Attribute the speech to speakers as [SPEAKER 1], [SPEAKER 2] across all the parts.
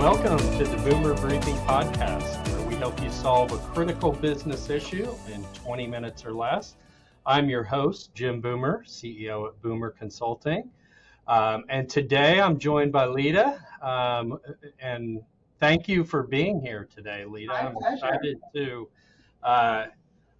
[SPEAKER 1] Welcome to the Boomer Briefing Podcast, where we help you solve a critical business issue in 20 minutes or less. I'm your host, Jim Boomer, CEO at Boomer Consulting. And today I'm joined by Leda. And thank you for being here today, Leda. I'm excited to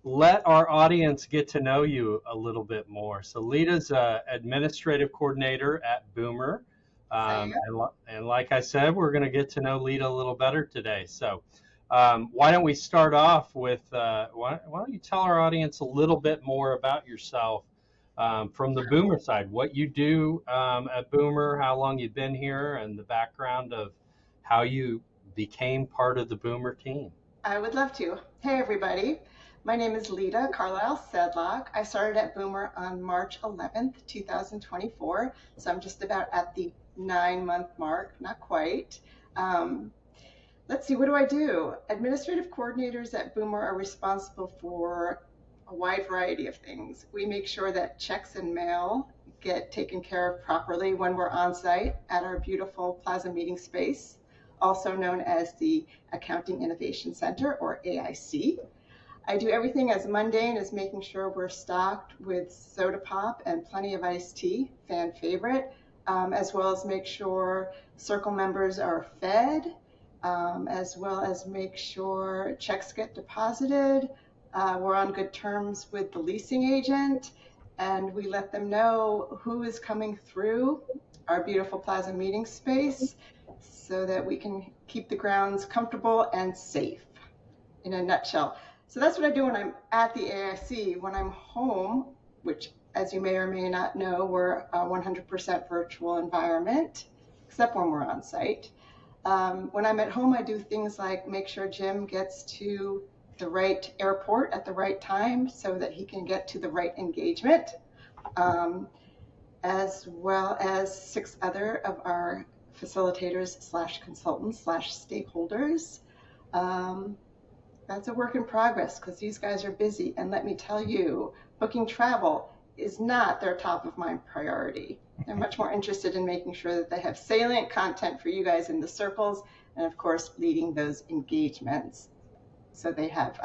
[SPEAKER 1] let our audience get to know you a little bit more. So Leda's administrative coordinator at Boomer. And like I said, we're going to get to know Leda a little better today. So why don't we start off with, why don't you tell our audience a little bit more about yourself from the Boomer side, what you do at Boomer, how long you've been here, and the background of how you became part of the Boomer team.
[SPEAKER 2] I would love to. Hey, everybody. My name is Leda Sedlock. I started at Boomer on March 11th, 2024. So I'm just about at the 9-month mark, not quite. Let's see, what do I do? Administrative coordinators at Boomer are responsible for a wide variety of things. We make sure that checks and mail get taken care of properly when we're on site at our beautiful plaza meeting space, also known as the Accounting Innovation Center, or AIC. I do everything as mundane as making sure we're stocked with soda pop and plenty of iced tea, fan favorite, as well as make sure circle members are fed, as well as make sure checks get deposited. We're on good terms with the leasing agent, and we let them know who is coming through our beautiful plaza meeting space so that we can keep the grounds comfortable and safe, in a nutshell. So that's what I do when I'm at the AIC. When I'm home, which, as you may or may not know, we're a 100% virtual environment, except when we're on site. When I'm at home, I do things like make sure Jim gets to the right airport at the right time so that he can get to the right engagement, as well as 6 other of our facilitators / consultants / stakeholders. That's a work in progress because these guys are busy. And let me tell you, booking travel is not their top of mind priority. They're much more interested in making sure that they have salient content for you guys in the circles, and of course, leading those engagements so they have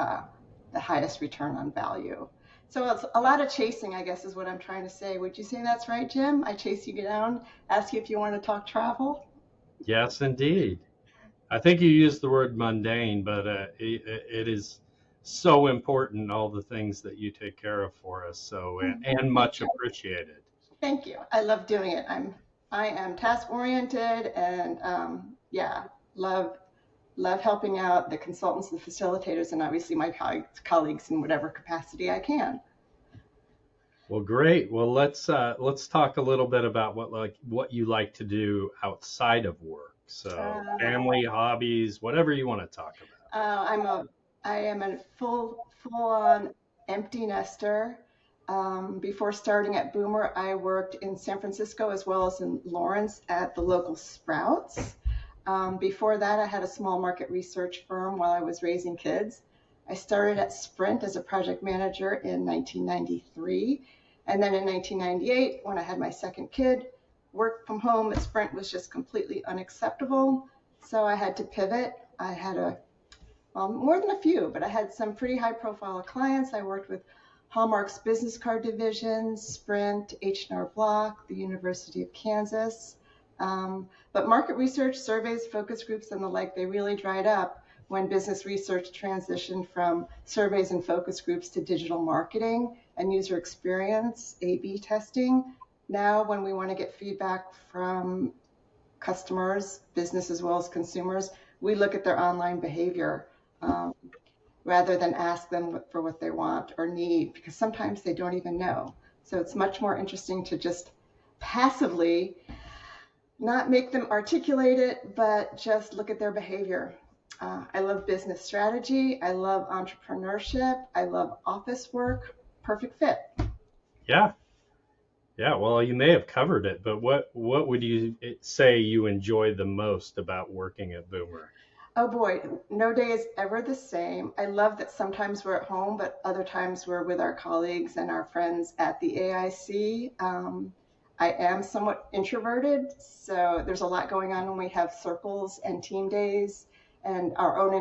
[SPEAKER 2] the highest return on value. So it's a lot of chasing, I guess, is what I'm trying to say. Would you say that's right, Jim? I chase you down, ask you if you want to talk travel?
[SPEAKER 1] Yes, indeed. I think you used the word mundane, but it is so important, all the things that you take care of for us. So, and much appreciated.
[SPEAKER 2] Thank you. I love doing it. I am task oriented, and love helping out the consultants, the facilitators, and obviously my colleagues in whatever capacity I can.
[SPEAKER 1] Well, great. Well, let's talk a little bit about what you like to do outside of work. So family, hobbies, whatever you want to talk about.
[SPEAKER 2] I am a full-on empty nester. Before starting at Boomer, I worked in San Francisco as well as in Lawrence at the local Sprouts. Before that, I had a small market research firm while I was raising kids. I started at Sprint as a project manager in 1993. And then in 1998, when I had my second kid, work from home at Sprint was just completely unacceptable. So I had to pivot. I had more than a few, but I had some pretty high profile clients. I worked with Hallmark's business card division, Sprint, H&R Block, the University of Kansas. But market research, surveys, focus groups, and the like, they really dried up when business research transitioned from surveys and focus groups to digital marketing and user experience, A/B testing. Now, when we want to get feedback from customers, business as well as consumers, we look at their online behavior rather than ask them for what they want or need, because sometimes they don't even know. So it's much more interesting to just passively not make them articulate it, but just look at their behavior. I love business strategy. I love entrepreneurship. I love office work. Perfect fit.
[SPEAKER 1] Yeah. Yeah, well, you may have covered it, but what would you say you enjoy the most about working at Boomer?
[SPEAKER 2] Oh boy, no day is ever the same. I love that sometimes we're at home, but other times we're with our colleagues and our friends at the AIC. I am somewhat introverted, so there's a lot going on when we have circles and team days and our own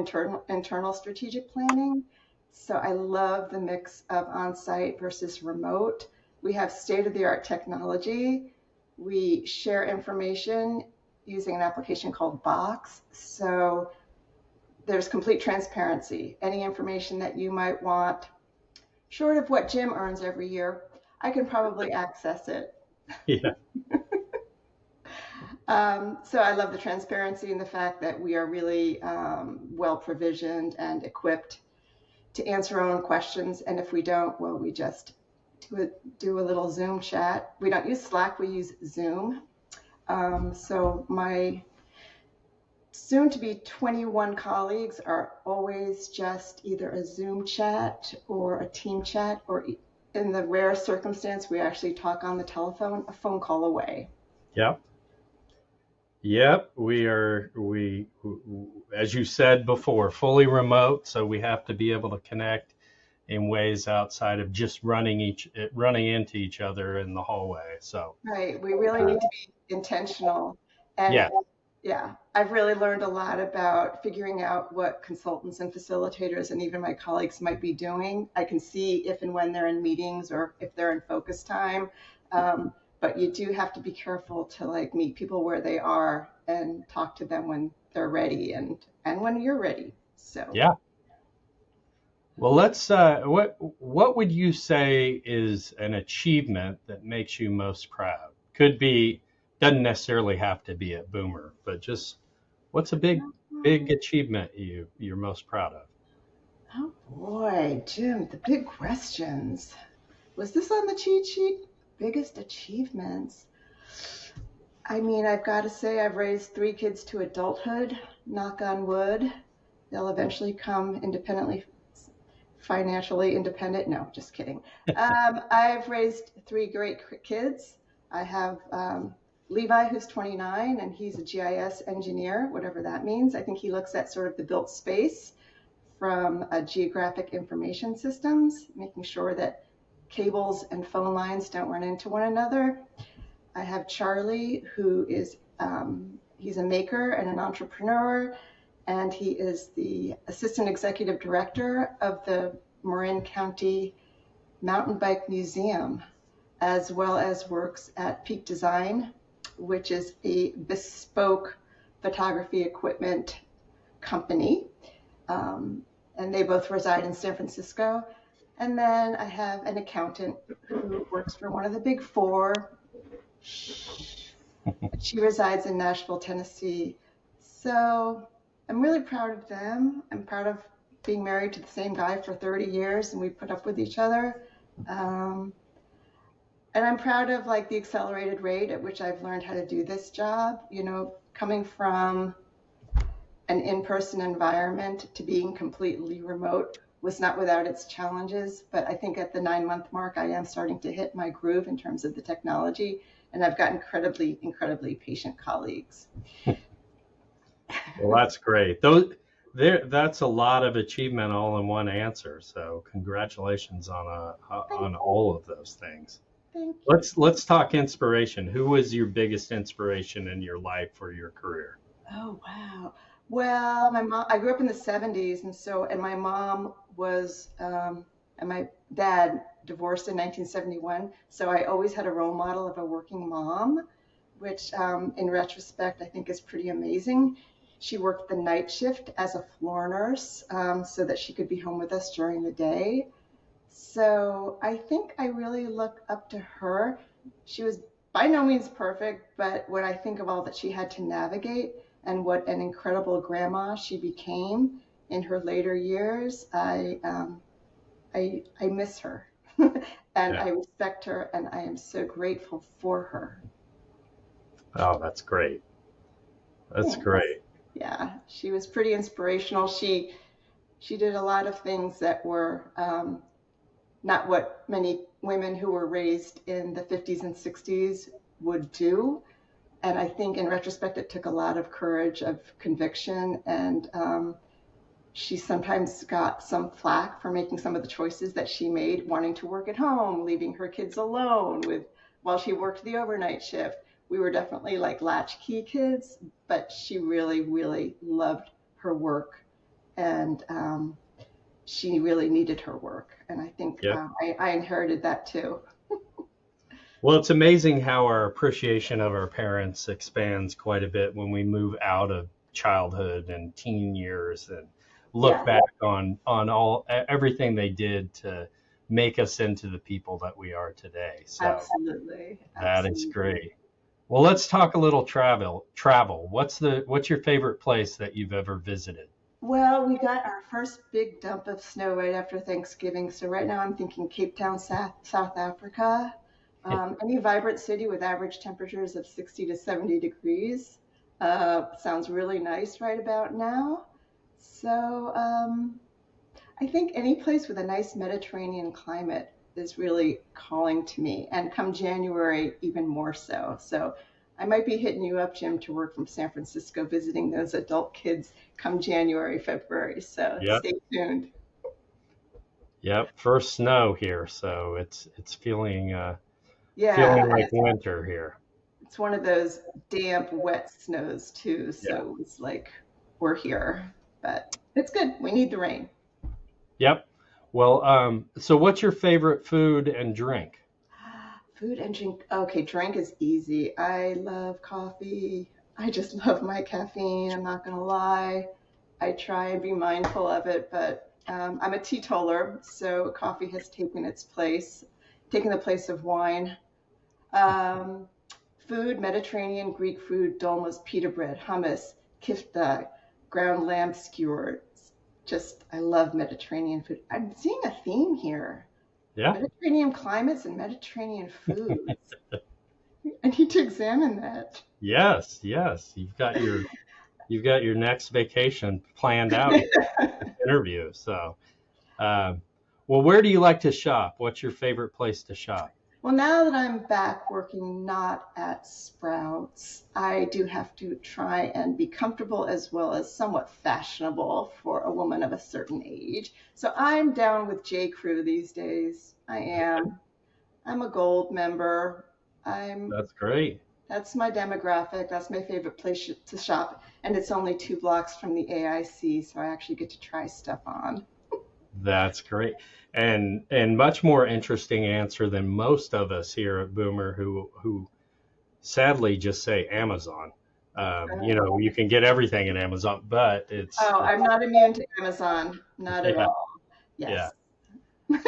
[SPEAKER 2] internal strategic planning. So I love the mix of on-site versus remote. We have state-of-the-art technology. We share information using an application called Box. So there's complete transparency. Any information that you might want, short of what Jim earns every year, I can probably access it.
[SPEAKER 1] Yeah.
[SPEAKER 2] So I love the transparency and the fact that we are really well provisioned and equipped to answer our own questions. And if we don't, well, we just do a little Zoom chat. We don't use Slack, we use Zoom. So my soon to be 21 colleagues are always just either a Zoom chat or a team chat, or in the rare circumstance, we actually talk on the telephone, a phone call away.
[SPEAKER 1] Yep. Yep. As you said before, fully remote. So we have to be able to connect in ways outside of just running into each other in the hallway. So
[SPEAKER 2] right, we really need to be intentional. And
[SPEAKER 1] yeah,
[SPEAKER 2] yeah, I've really learned a lot about figuring out what consultants and facilitators and even my colleagues might be doing. I can see if and when they're in meetings or if they're in focus time. But you do have to be careful to like meet people where they are and talk to them when they're ready and when you're ready. So
[SPEAKER 1] yeah. Well, let's. What would you say is an achievement that makes you most proud? Doesn't necessarily have to be at Boomer, but just what's a big achievement you're most proud of?
[SPEAKER 2] oh boy, Jim, the big questions. Was this on the cheat sheet? Biggest achievements. I mean, I've got to say, I've raised 3 kids to adulthood, knock on wood. They'll eventually come independently, financially independent. No, just kidding. I've raised 3 great kids. I have Levi, who's 29, and he's a GIS engineer, whatever that means. I think he looks at sort of the built space from geographic information systems, making sure that cables and phone lines don't run into one another. I have Charlie, who is he's a maker and an entrepreneur, and he is the assistant executive director of the Marin County Mountain Bike Museum, as well as works at Peak Design, which is a bespoke photography equipment company. And they both reside in San Francisco. And then I have an accountant who works for one of the big 4. She resides in Nashville, Tennessee. So I'm really proud of them. I'm proud of being married to the same guy for 30 years, and we put up with each other. And I'm proud of like the accelerated rate at which I've learned how to do this job. You know, coming from an in-person environment to being completely remote was not without its challenges, but I think at the 9-month mark, I am starting to hit my groove in terms of the technology, and I've got incredibly patient colleagues.
[SPEAKER 1] Well, that's great. That's a lot of achievement all in one answer. So congratulations on all of those things.
[SPEAKER 2] Thank you.
[SPEAKER 1] Let's talk inspiration. Who was your biggest inspiration in your life or your career?
[SPEAKER 2] Oh, wow. Well, I grew up in the 70s, and my mom was, and my dad divorced in 1971. So I always had a role model of a working mom, which in retrospect, I think is pretty amazing. She worked the night shift as a floor nurse so that she could be home with us during the day. So I think I really look up to her. She was by no means perfect, but when I think of all that she had to navigate and what an incredible grandma she became in her later years, I miss her and
[SPEAKER 1] Yeah.
[SPEAKER 2] I respect her, and I am so grateful for her.
[SPEAKER 1] Oh, that's great. That's
[SPEAKER 2] Yeah.
[SPEAKER 1] great.
[SPEAKER 2] Yeah, she was pretty inspirational. She did a lot of things that were not what many women who were raised in the 50s and 60s would do. And I think in retrospect, it took a lot of courage, of conviction, and she sometimes got some flack for making some of the choices that she made, wanting to work at home, leaving her kids alone with while she worked the overnight shift, we were definitely like latchkey kids, but she really, really loved her work, and she really needed her work. And I think
[SPEAKER 1] Yeah.
[SPEAKER 2] I inherited that too.
[SPEAKER 1] Well, it's amazing how our appreciation of our parents expands quite a bit when we move out of childhood and teen years and look
[SPEAKER 2] Yeah,
[SPEAKER 1] back on all everything they did to make us into the people that we are today. So
[SPEAKER 2] absolutely,
[SPEAKER 1] that is
[SPEAKER 2] absolutely.
[SPEAKER 1] great. Well, let's talk a little travel. What's your favorite place that you've ever visited?
[SPEAKER 2] Well, we got our first big dump of snow right after Thanksgiving. So right now I'm thinking Cape Town, South Africa. Any vibrant city with average temperatures of 60 to 70 degrees. Sounds really nice right about now. So I think any place with a nice Mediterranean climate is really calling to me. And come January, even more so. So I might be hitting you up, Jim, to work from San Francisco, visiting those adult kids come January, February. So
[SPEAKER 1] Yep.
[SPEAKER 2] stay tuned.
[SPEAKER 1] Yep. First snow here, so it's feeling
[SPEAKER 2] Yeah, and
[SPEAKER 1] like winter here.
[SPEAKER 2] it's one of those damp, wet snows too.
[SPEAKER 1] Yeah.
[SPEAKER 2] So it's like we're here, but it's good. We need the rain.
[SPEAKER 1] Yep. Well, so what's your favorite food and drink?
[SPEAKER 2] Food and drink. Okay, drink is easy. I love coffee. I just love my caffeine. I'm not gonna lie. I try and be mindful of it, but I'm a teetotaler, so coffee has taken the place of wine. Um, Food, Mediterranean, Greek food, dolmas, pita bread, hummus, kifta, ground lamb skewers. Just, I love Mediterranean food. I'm seeing a theme here.
[SPEAKER 1] Yeah.
[SPEAKER 2] Mediterranean climates and Mediterranean foods. I need to examine that.
[SPEAKER 1] Yes, yes. You've got your next vacation planned out here, this interview. So, um, well, where do you like to shop? What's your favorite place to shop?
[SPEAKER 2] Well, now that I'm back working not at Sprouts, I do have to try and be comfortable as well as somewhat fashionable for a woman of a certain age. So I'm down with J. Crew these days. I am. I'm a gold member. I'm
[SPEAKER 1] That's great.
[SPEAKER 2] That's my demographic. That's my favorite place to shop. And it's only 2 blocks from the AIC, so I actually get to try stuff on.
[SPEAKER 1] That's great. And much more interesting answer than most of us here at Boomer who sadly just say Amazon. You can get everything at Amazon, but
[SPEAKER 2] Oh, I'm not immune to Amazon. Not at
[SPEAKER 1] yeah,
[SPEAKER 2] all.
[SPEAKER 1] yeah.
[SPEAKER 2] Yes.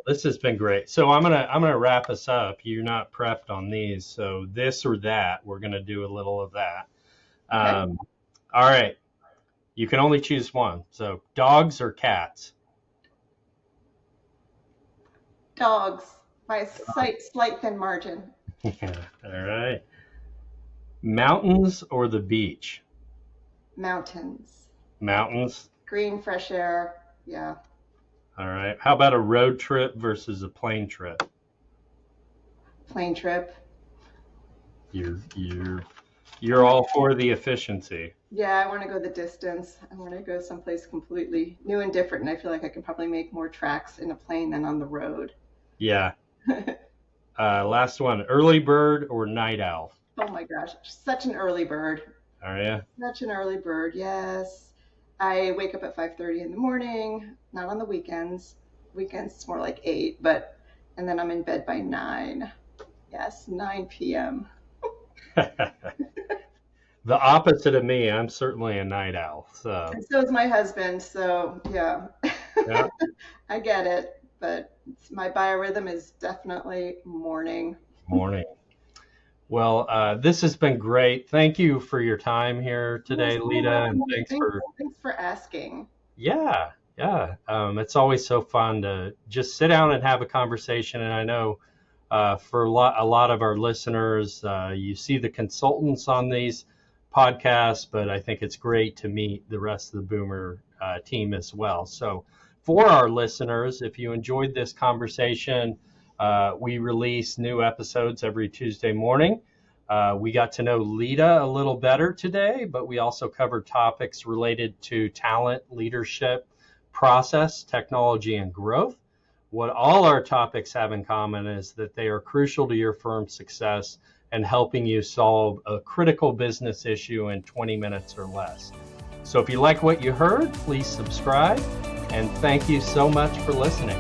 [SPEAKER 1] This has been great. So I'm gonna wrap us up. You're not prepped on these, so this or that, we're gonna do a little of that.
[SPEAKER 2] Okay.
[SPEAKER 1] Um, all right. You can only choose one. So dogs or cats?
[SPEAKER 2] Dogs. My slight thin margin.
[SPEAKER 1] All right. Mountains or the beach?
[SPEAKER 2] Mountains.
[SPEAKER 1] Mountains.
[SPEAKER 2] Green, fresh air. Yeah.
[SPEAKER 1] All right. How about a road trip versus a plane trip?
[SPEAKER 2] Plane trip.
[SPEAKER 1] You're all for the efficiency.
[SPEAKER 2] Yeah, I want to go the distance. I want to go someplace completely new and different. And I feel like I can probably make more tracks in a plane than on the road.
[SPEAKER 1] Yeah. Last one. Early bird or night owl?
[SPEAKER 2] Oh my gosh, such an early bird.
[SPEAKER 1] All right.
[SPEAKER 2] Such an early bird, yes. I wake up at 5:30 in the morning, not on the weekends. Weekends it's more like 8, and then I'm in bed by 9. Yes, 9 p.m.
[SPEAKER 1] The opposite of me. I'm certainly a night owl. So
[SPEAKER 2] And so is my husband, so yeah.
[SPEAKER 1] yeah,
[SPEAKER 2] I get it, but my biorhythm is definitely morning.
[SPEAKER 1] morning. Well, this has been great. Thank you for your time here
[SPEAKER 2] You're
[SPEAKER 1] today,
[SPEAKER 2] so
[SPEAKER 1] Lita, and
[SPEAKER 2] welcome. Thanks for asking.
[SPEAKER 1] yeah, yeah. It's always so fun to just sit down and have a conversation. And I know for a lot of our listeners, you see the consultants on these podcasts, but I think it's great to meet the rest of the Boomer team as well. So for our listeners, if you enjoyed this conversation, we release new episodes every Tuesday morning. We got to know Lita a little better today, but we also covered topics related to talent, leadership, process, technology, and growth. What all our topics have in common is that they are crucial to your firm's success and helping you solve a critical business issue in 20 minutes or less. So if you like what you heard, please subscribe, and thank you so much for listening.